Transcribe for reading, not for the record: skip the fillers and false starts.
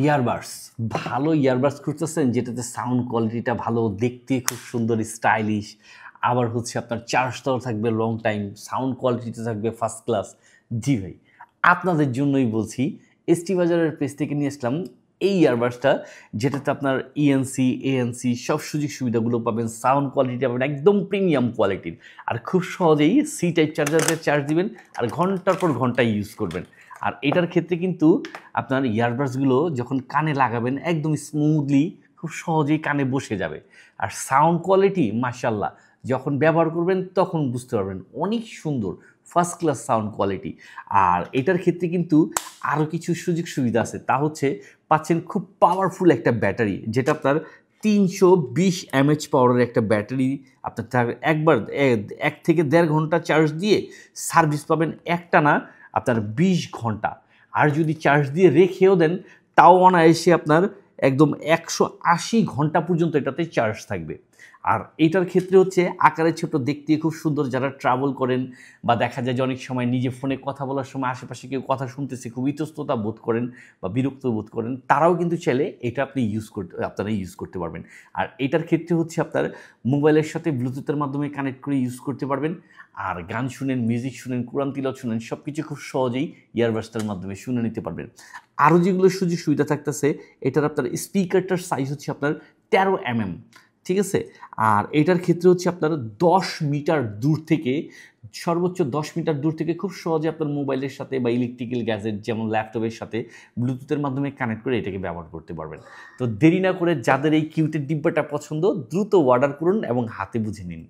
Earbuds ভালো earbuds খুঁজতেছেন যেটাতে সাউন্ড কোয়ালিটিটা ভালো, দেখতে খুব সুন্দর স্টাইলিশ, আবার হচ্ছে আপনার চার্জটাও থাকবে লং টাইম, সাউন্ড কোয়ালিটিটা থাকবে ফার্স্ট ক্লাস। জি ভাই, আপনাদের জন্যই বলছি। এসটি বাজারের পেজ থেকে নিয়ে আসলাম এই ইয়ারবাডসটা, যেটাতে আপনার ইএনসি এএনসি সব সুযোগ সুবিধাগুলো পাবেন, সাউন্ড কোয়ালিটি পাবেন একদম প্রিমিয়াম কোয়ালিটির, আর খুব সহজেই সি টাইপ চার্জার দিয়ে চার্জ দিবেন আর ঘন্টার পর ঘন্টা ইউজ করবেন। আর এটার ক্ষেত্রে কিন্তু আপনার ইয়ারবাডসগুলো যখন কানে লাগাবেন একদম স্মুথলি খুব সহজেই কানে বসে যাবে। আর সাউন্ড কোয়ালিটি মাশাল্লাহ, যখন ব্যবহার করবেন তখন বুঝতে পারবেন অনেক সুন্দর, ফার্স্ট ক্লাস সাউন্ড কোয়ালিটি। আর এটার ক্ষেত্রে কিন্তু আরও কিছু সুযোগ সুবিধা আছে, তা হচ্ছে পাচ্ছেন খুব পাওয়ারফুল একটা ব্যাটারি, যেটা আপনার 320 mAh পাওয়ারের একটা ব্যাটারি। আপনার একবার 1 থেকে 1.5 ঘন্টা চার্জ দিয়ে সার্ভিস পাবেন একটানা আপনার 20 ঘন্টা। আর যদি চার্জ দিয়ে রেখেও দেন তাও অনায়াসে আপনার একদম 180 ঘন্টা পর্যন্ত এটাতে চার্জ থাকবে। আর এটার ক্ষেত্রে হচ্ছে আকারে ছোট, দেখতে খুব সুন্দর। যারা ট্রাভেল করেন বা দেখা যায় যে অনেক সময় নিজে ফোনে কথা বলার সময় আশেপাশে কেউ কথা শুনতেছে, খুব ইতস্ততা বোধ করেন বা বিরক্ত বোধ করেন, তারাও কিন্তু চাইলে এটা আপনারা ইউজ করতে পারবেন। আর এটার ক্ষেত্রে হচ্ছে আপনার মোবাইলের সাথে ব্লুটুথের মাধ্যমে কানেক্ট করে ইউজ করতে পারবেন। আর গান শুনেন, মিউজিক শুনেন, কোরআন তিলাওয়াত শুনেন, সব কিছু খুব সহজেই ইয়ারবাডসটার মাধ্যমে শুনে নিতে পারবেন। আরও যেগুলো সুযোগ সুবিধা থাকতেছে, এটার আপনার স্পিকারটার সাইজ হচ্ছে আপনার 13 mm, ঠিক আছে। আর এটার ক্ষেত্রে হচ্ছে আপনার 10 মিটার দূর থেকে, সর্বোচ্চ 10 মিটার দূর থেকে খুব সহজে আপনার মোবাইলের সাথে বা ইলেকট্রিক্যাল গ্যাজেট যেমন ল্যাপটপের সাথে ব্লুটুথের মাধ্যমে কানেক্ট করে এটাকে ব্যবহার করতে পারবেন। তো দেরি না করে যাদের এই কিউটের ডিব্বাটা পছন্দ, দ্রুত অর্ডার করুন এবং হাতে বুঝে নিন।